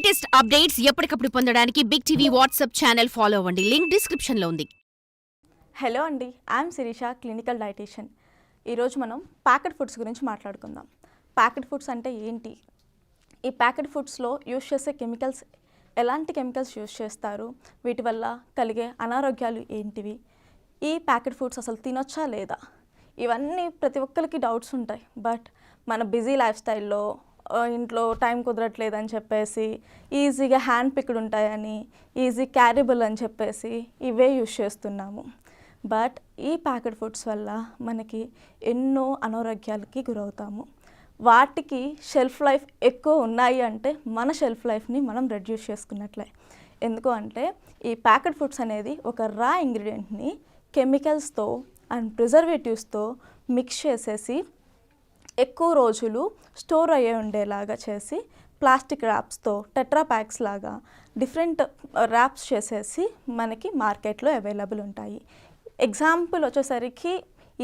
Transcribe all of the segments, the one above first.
Latest updates ఎప్పటికప్పుడు పొందడానికి big TV WhatsApp channel follow అవ్వండి. లింక్ డిస్క్రిప్షన్ లో ఉంది. హలో అండి, ఐఎమ్ శిరీష, క్లినికల్ డైటీషియన్. ఈరోజు మనం ప్యాకెట్ ఫుడ్స్ గురించి మాట్లాడుకుందాం. ప్యాకెట్ ఫుడ్స్ అంటే ఏంటి, ఈ ప్యాకెట్ ఫుడ్స్లో యూజ్ చేసే కెమికల్స్, ఎలాంటి కెమికల్స్ యూజ్ చేస్తారు, వీటి వల్ల కలిగే అనారోగ్యాలు ఏంటివి, ఈ ప్యాకెట్ ఫుడ్స్ అసలు తినొచ్చా లేదా, ఇవన్నీ ప్రతి ఒక్కరికి డౌట్స్ ఉంటాయి. బట్ మన బిజీ లైఫ్ స్టైల్లో ఇంట్లో టైం కుదరట్లేదని చెప్పేసి, ఈజీగా హ్యాండ్ పిక్డ్ ఉంటాయని, ఈజీ క్యారీబుల్ అని చెప్పేసి ఇవే యూజ్ చేస్తున్నాము. బట్ ఈ ప్యాకెట్ ఫుడ్స్ వల్ల మనకి ఎన్నో అనారోగ్యాలకి గురవుతాము. వాటికి షెల్ఫ్ లైఫ్ ఎక్కువ ఉన్నాయి అంటే మన షెల్ఫ్ లైఫ్ని మనం రెడ్యూస్ చేసుకున్నట్లే. ఎందుకు అంటే ఈ ప్యాకెట్ ఫుడ్స్ అనేది ఒక రా ఇంగ్రీడియంట్ని కెమికల్స్తో అండ్ ప్రిజర్వేటివ్స్తో మిక్స్ చేసేసి ఎక్కువ రోజులు స్టోర్ అయ్యే ఉండేలాగా చేసి ప్లాస్టిక్ ర్యాప్స్తో టెట్రా ప్యాక్స్ లాగా డిఫరెంట్ ర్యాప్స్ చేసేసి మనకి మార్కెట్లో అవైలబుల్ ఉంటాయి. ఎగ్జాంపుల్ వచ్చేసరికి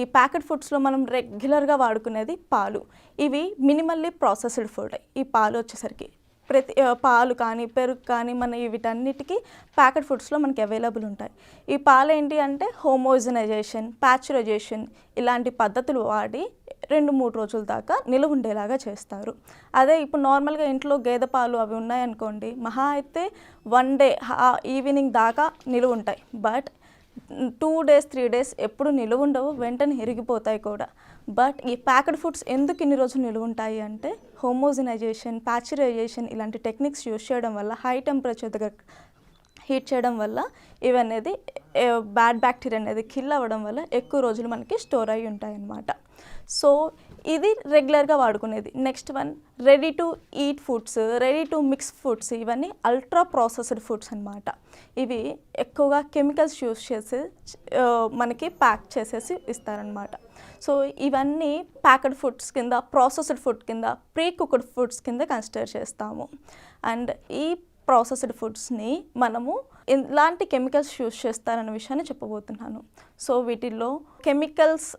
ఈ ప్యాకెట్ ఫుడ్స్లో మనం రెగ్యులర్గా వాడుకునేది పాలు. ఇవి మినిమల్లీ ప్రాసెస్డ్ ఫుడ్. ఈ పాలు వచ్చేసరికి ప్రతి పాలు కానీ పెరుగు కానీ మన వీటన్నిటికీ ప్యాకెట్ ఫుడ్స్లో మనకి అవైలబుల్ ఉంటాయి. ఈ పాలు ఏంటి అంటే హోమోజనైజేషన్, ప్యాస్చరైజేషన్ ఇలాంటి పద్ధతులు వాడి 2-3 రోజుల దాకా నిలువ ఉండేలాగా చేస్తారు. అదే ఇప్పుడు నార్మల్గా ఇంట్లో గేదె పాలు అవి ఉన్నాయనుకోండి, మహా అయితే 1 డే ఈవినింగ్ దాకా నిలువ ఉంటాయి. బట్ 2 days 3 days ఎప్పుడు నిలువ ఉండవు, వెంటనే ఇరిగిపోతాయి కూడా. బట్ ఈ ప్యాకెట్ ఫుడ్స్ ఎందుకు ఇన్ని రోజులు నిలువ ఉంటాయి అంటే హోమోజనైజేషన్, ప్యాస్చరైజేషన్ ఇలాంటి టెక్నిక్స్ యూజ్ చేయడం వల్ల, హై టెంపరేచర్ దగ్గర హీట్ చేయడం వల్ల ఇవనేది బ్యాడ్ బ్యాక్టీరియా అనేది కిల్ అవ్వడం వల్ల ఎక్కువ రోజులు మనకి స్టోర్ అయ్యి ఉంటాయి అన్నమాట. సో ఇది రెగ్యులర్గా వాడుకునేది. Next one ready to eat foods, ready to mix foods. ఇవన్నీ అల్ట్రా ప్రాసెస్డ్ ఫుడ్స్ అన్నమాట. ఇవి ఎక్కువగా కెమికల్స్ యూజ్ చేసి మనకి ప్యాక్ చేసేసి ఇస్తారనమాట. సో ఇవన్నీ ప్యాకెడ్ ఫుడ్స్ కింద, ప్రాసెస్డ్ ఫుడ్ కింద, ప్రీ కుక్డ్ ఫుడ్స్ కింద కన్సిడర్ చేస్తాము. అండ్ ఈ ప్రాసెస్డ్ ఫుడ్స్ని మనము ఎలాంటి కెమికల్స్ యూజ్ చేస్తారన్న విషయాన్ని చెప్పబోతున్నాను. సో వీటిల్లో కెమికల్స్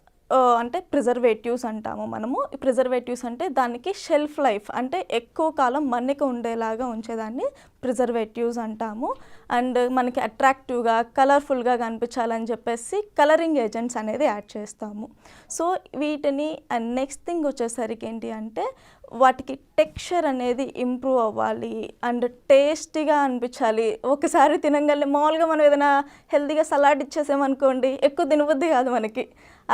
అంటే ప్రిజర్వేటివ్స్ అంటాము మనము. ప్రిజర్వేటివ్స్ అంటే దానికి షెల్ఫ్ లైఫ్ అంటే ఎక్కువ కాలం మన్నిక ఉండేలాగా ఉంచేదాన్ని ప్రిజర్వేటివ్స్ అంటాము. అండ్ మనకి అట్రాక్టివ్గా, కలర్ఫుల్గా కనిపించాలని చెప్పేసి కలరింగ్ ఏజెంట్స్ అనేది యాడ్ చేస్తాము. సో వీటిని అండ్ నెక్స్ట్ థింగ్ వచ్చేసరికి ఏంటి అంటే వాటికి టెక్స్చర్ అనేది ఇంప్రూవ్ అవ్వాలి అండ్ టేస్టీగా అనిపించాలి. ఒకసారి తినగానే మామూలుగా మనం ఏదైనా హెల్తీగా సలాడ్ ఇచ్చేసామనుకోండి, ఎక్కువ తినబుద్ధి కాదు మనకి.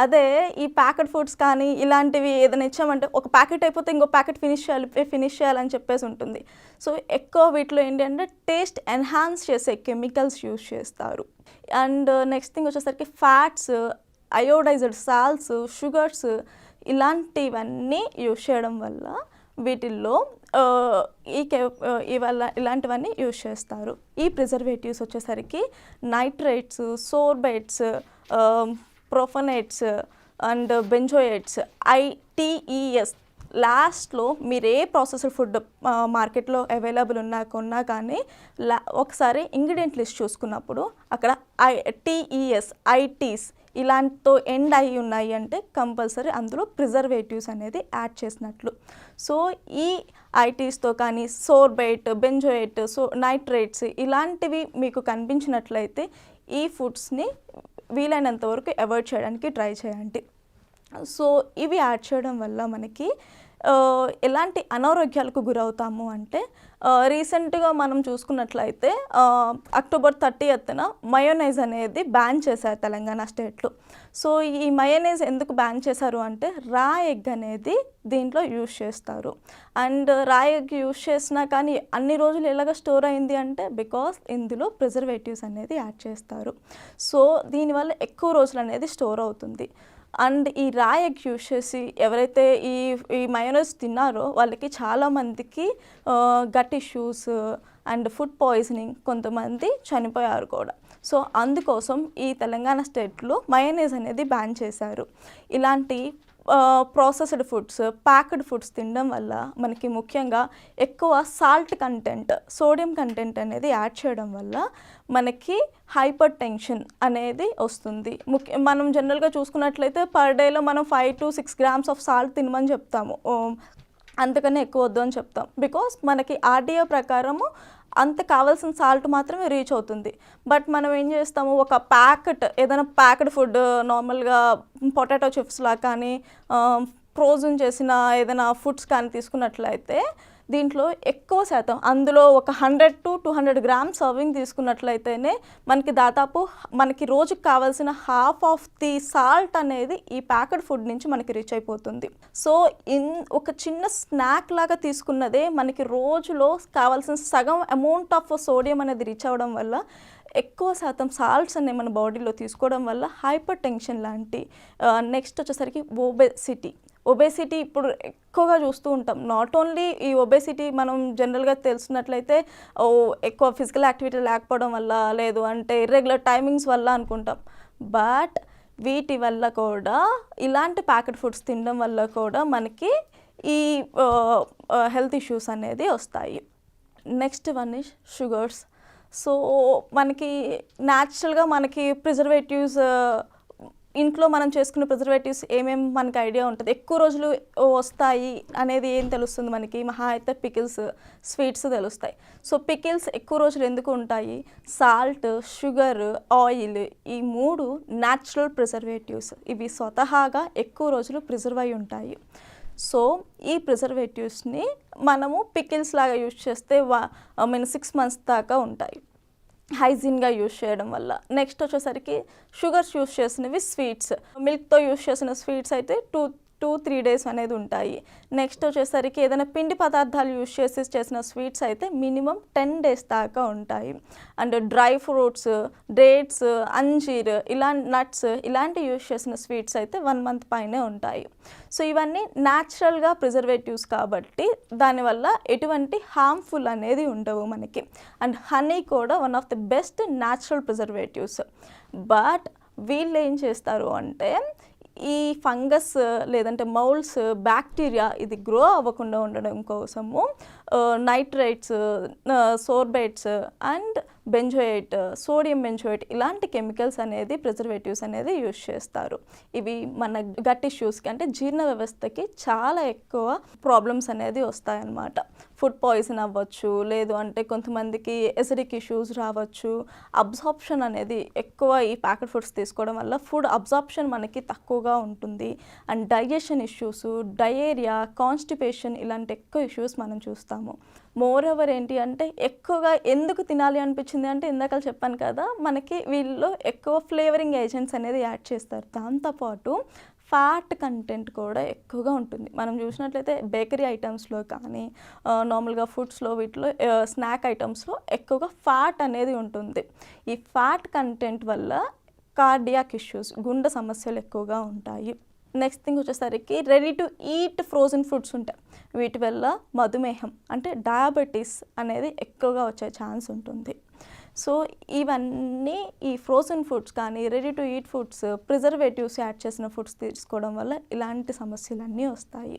అదే ఈ ప్యాకెట్ ఫుడ్స్ కానీ ఇలాంటివి ఏదైనా ఇచ్చామంటే ఒక ప్యాకెట్ అయిపోతే ఇంకో ప్యాకెట్ ఫినిష్ చేయాలని చెప్పేసి ఉంటుంది. సో ఎక్కువ వీటిలో ఏంటి అంటే టేస్ట్ ఎన్హాన్స్ చేసే కెమికల్స్ యూజ్ చేస్తారు. అండ్ నెక్స్ట్ థింగ్ వచ్చేసరికి ఫ్యాట్స్, అయోడైజ్డ్ సాల్ట్స్, షుగర్స్ ఇలాంటివన్నీ యూజ్ చేయడం వల్ల వీటిల్లో ఇలాంటివన్నీ యూజ్ చేస్తారు. ఈ ప్రిజర్వేటివ్స్ వచ్చేసరికి నైట్రేట్స్, సోర్బైట్స్, ప్రొఫనేట్స్ అండ్ బెంజోయేట్స్, ITES. లాస్ట్లో మీరు ఏ ప్రాసెస్డ్ ఫుడ్ మార్కెట్లో అవైలబుల్ కొన్నా కానీ ఒకసారి ఇంగ్రీడియంట్ లిస్ట్ చూసుకున్నప్పుడు అక్కడ TES, ITs ఇలాంటితో ఎండ్ అయ్యి ఉన్నాయి అంటే కంపల్సరీ అందులో ప్రిజర్వేటివ్స్ అనేది యాడ్ చేసినట్లు. సో ఈ ITస్తో కానీ సోర్బైట్, బెంజోయేట్, నైట్రేట్స్ ఇలాంటివి మీకు కనిపించినట్లయితే ఈ ఫుడ్స్ని వీలైనంత వరకు అవాయిడ్ చేయడానికి ట్రై చేయండి. సో ఇవి యాడ్ చేయడం వల్ల మనకి ఎలాంటి అనారోగ్యాలకు గురవుతాము అంటే రీసెంట్గా మనం చూసుకున్నట్లయితే October 30th మయోనైజ్ అనేది బ్యాన్ చేశారు తెలంగాణ స్టేట్లో. సో ఈ మయోనైజ్ ఎందుకు బ్యాన్ చేశారు అంటే రా ఎగ్ అనేది దీంట్లో యూజ్ చేస్తారు. అండ్ రా ఎగ్ యూజ్ చేసినా కానీ అన్ని రోజులు ఎలాగ స్టోర్ అయింది అంటే బికాస్ ఇందులో ప్రిజర్వేటివ్స్ అనేది యాడ్ చేస్తారు. సో దీనివల్ల ఎక్కువ రోజులు అనేది స్టోర్ అవుతుంది. అండ్ ఈ రా ఎగ్ యూజ్ చేసి ఎవరైతే ఈ మయోనైజ్ తిన్నారో వాళ్ళకి చాలామందికి gut issues and food poisoning, కొంతమంది చనిపోయారు కూడా. సో అందుకోసం ఈ తెలంగాణ స్టేట్లో మయోనైజ్ అనేది బ్యాన్ చేశారు. ఇలాంటి ప్రాసెస్డ్ ఫుడ్స్, ప్యాక్డ్ ఫుడ్స్ తినడం వల్ల మనకి ముఖ్యంగా ఎక్కువ సాల్ట్ కంటెంట్, సోడియం కంటెంట్ అనేది యాడ్ చేయడం వల్ల మనకి హైపర్ టెన్షన్ అనేది వస్తుంది. మనం జనరల్గా చూసుకున్నట్లయితే పర్ డేలో మనం 5 to 6 grams ఆఫ్ సాల్ట్ తినమని చెప్తాము. అంతకన్నా ఎక్కువ వద్దు అని చెప్తాం. బికాస్ మనకి ఆర్డీఏ ప్రకారము అంత కావాల్సిన సాల్ట్ మాత్రమే రీచ్ అవుతుంది. బట్ మనం ఏం చేస్తాము, ఒక ఏదైనా ప్యాక్డ్ ఫుడ్ నార్మల్గా పొటాటో చిప్స్లా కానీ ఫ్రోజన్ చేసిన ఏదైనా ఫుడ్స్ కానీ తీసుకున్నట్లయితే దీంట్లో ఎక్కువ శాతం, అందులో ఒక 100 to 200 గ్రామ్స్ సర్వింగ్ తీసుకున్నట్లయితేనే మనకి రోజుకి కావాల్సిన హాఫ్ ఆఫ్ ది సాల్ట్ అనేది ఈ ప్యాకెడ్ ఫుడ్ నుంచి మనకి రీచ్ అయిపోతుంది. సో ఒక చిన్న స్నాక్ లాగా తీసుకున్నదే మనకి రోజులో కావాల్సిన సగం అమౌంట్ ఆఫ్ సోడియం అనేది రీచ్ అవ్వడం వల్ల, ఎక్కువ శాతం సాల్ట్స్ అనేవి మన బాడీలో తీసుకోవడం వల్ల హైపర్ టెన్షన్ లాంటి, నెక్స్ట్ వచ్చేసరికి ఒబేసిటీ ఇప్పుడు ఎక్కువగా చూస్తూ ఉంటాం. నాట్ ఓన్లీ ఈ ఒబేసిటీ మనం జనరల్గా తెలిసినట్లయితే ఎక్కువ ఫిజికల్ యాక్టివిటీ లేకపోవడం వల్ల, లేదు అంటే ఇర్రెగ్యులర్ టైమింగ్స్ వల్ల అనుకుంటాం. బట్ వీటి వల్ల కూడా, ఇలాంటి ప్యాకెట్ ఫుడ్స్ తినడం వల్ల కూడా మనకి ఈ హెల్త్ ఇష్యూస్ అనేది వస్తాయి. Next one is sugars. So మనకి న్యాచురల్గా మనకి ప్రిజర్వేటివ్స్, ఇంట్లో మనం చేసుకునే ప్రిజర్వేటివ్స్ ఏమేమి మనకి ఐడియా ఉంటుంది, ఎక్కువ రోజులు వస్తాయి అనేది ఏం తెలుస్తుంది మనకి, మహా అయితే పికిల్స్, స్వీట్స్ తెలుస్తాయి. సో పికిల్స్ ఎక్కువ రోజులు ఎందుకు ఉంటాయి, సాల్ట్, షుగర్, ఆయిల్, ఈ 3 న్యాచురల్ ప్రిజర్వేటివ్స్. ఇవి స్వతహాగా ఎక్కువ రోజులు ప్రిజర్వ్ అయి ఉంటాయి. సో ఈ ప్రిజర్వేటివ్స్ని మనము పికిల్స్ లాగా యూజ్ చేస్తే 6 months దాకా ఉంటాయి హైజీన్గా యూజ్ చేయడం వల్ల. నెక్స్ట్ వచ్చేసరికి షుగర్స్ యూజ్ చేసినవి స్వీట్స్, మిల్క్తో యూజ్ చేసిన స్వీట్స్ అయితే 2-3 days అనేది ఉంటాయి. నెక్స్ట్ వచ్చేసరికి ఏదైనా పిండి పదార్థాలు యూజ్ చేసిన స్వీట్స్ అయితే మినిమం 10 days దాకా ఉంటాయి. అండ్ డ్రై ఫ్రూట్స్, డేట్స్, అంజీర్, నట్స్ ఇలాంటి యూజ్ చేసిన స్వీట్స్ అయితే 1 month పైనే ఉంటాయి. సో ఇవన్నీ న్యాచురల్గా ప్రిజర్వేటివ్స్ కాబట్టి దానివల్ల ఎటువంటి హార్మ్ఫుల్ అనేది ఉండవు మనకి. అండ్ హనీ కూడా one of the best natural preservatives. But వీళ్ళు ఏం చేస్తారు అంటే, ఈ ఫంగస్ లేదంటే మౌల్స్, బ్యాక్టీరియా ఇది గ్రో అవ్వకుండా ఉండడం కోసము nitrates, sorbates and benzoate, sodium benzoate ఇలాంటి కెమికల్స్ అనేది, ప్రిజర్వేటివ్స్ అనేది యూజ్ చేస్తారు. ఇవి మన గట్ ఇష్యూస్కి అంటే జీర్ణ వ్యవస్థకి చాలా ఎక్కువ ప్రాబ్లమ్స్ అనేది వస్తాయన్నమాట. ఫుడ్ పాయిజన్ అవ్వచ్చు, లేదు అంటే కొంతమందికి ఎసిడిక్ ఇష్యూస్ రావచ్చు. అబ్జార్ప్షన్ అనేది ఎక్కువ ఈ ప్యాకెట్ ఫుడ్స్ తీసుకోవడం వల్ల ఫుడ్ అబ్జార్ప్షన్ మనకి తక్కువగా ఉంటుంది. And digestion issues, diarrhoea, constipation ఇలాంటి ఎక్కువ ఇష్యూస్ మనం చూస్తాము. మోర్ ఓవర్ ఏంటి అంటే, ఎక్కువగా ఎందుకు తినాలి అనిపించింది అంటే, ఇందాక చెప్పాను కదా, మనకి వీళ్ళలో ఎక్కువ ఫ్లేవరింగ్ ఏజెంట్స్ అనేది యాడ్ చేస్తారు. దాంతోపాటు ఫ్యాట్ కంటెంట్ కూడా ఎక్కువగా ఉంటుంది. మనం చూసినట్లయితే బేకరీ ఐటమ్స్లో కానీ, నార్మల్గా ఫుడ్స్లో, వీటిలో స్నాక్ ఐటమ్స్లో ఎక్కువగా ఫ్యాట్ అనేది ఉంటుంది. ఈ ఫ్యాట్ కంటెంట్ వల్ల కార్డియాక్ ఇష్యూస్, గుండె సమస్యలు ఎక్కువగా ఉంటాయి. నెక్స్ట్ థింగ్ వచ్చేసరికి ready to eat frozen foods ఉంటాయి. వీటి వల్ల మధుమేహం అంటే డయాబెటీస్ అనేది ఎక్కువగా వచ్చే ఛాన్స్ ఉంటుంది. సో ఇవన్నీ ఈ ఫ్రోజన్ ఫుడ్స్ కానీ, ready to eat foods, preservatives add చేసిన ఫుడ్స్ తీసుకోవడం వల్ల ఇలాంటి సమస్యలన్నీ వస్తాయి.